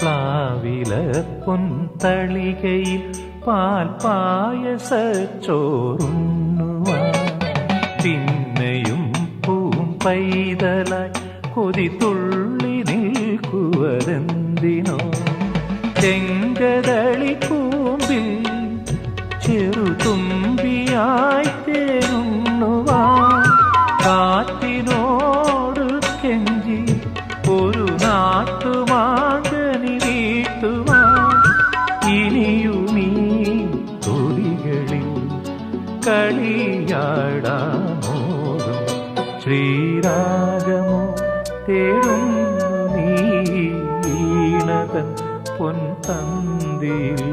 പ്ലാവില പൊൻതളികയിൽ പാൽ പായസച്ചോറുണ്ണുവാൻ പിന്നെയും പൈതലായി കൊതി തുള്ളി നിൽക്കുവതെന്തിനോ ചെങ്കതളി കൂമ്പിൽ ചെറുതുമ്പിയായി തേരുണ്ണുവാൻ കാറ്റിനോട് കെഞ്ചി ഒരു നാട്ടുമാകനി വീട്ടുവാൻ ഇനിയുമീ തൊടികളിൽ കളിയാടാമോതും ശ്രീരാഗമോ തേടുന്നു നീ വീണതൻ പൊൻതന്തിയിൽ.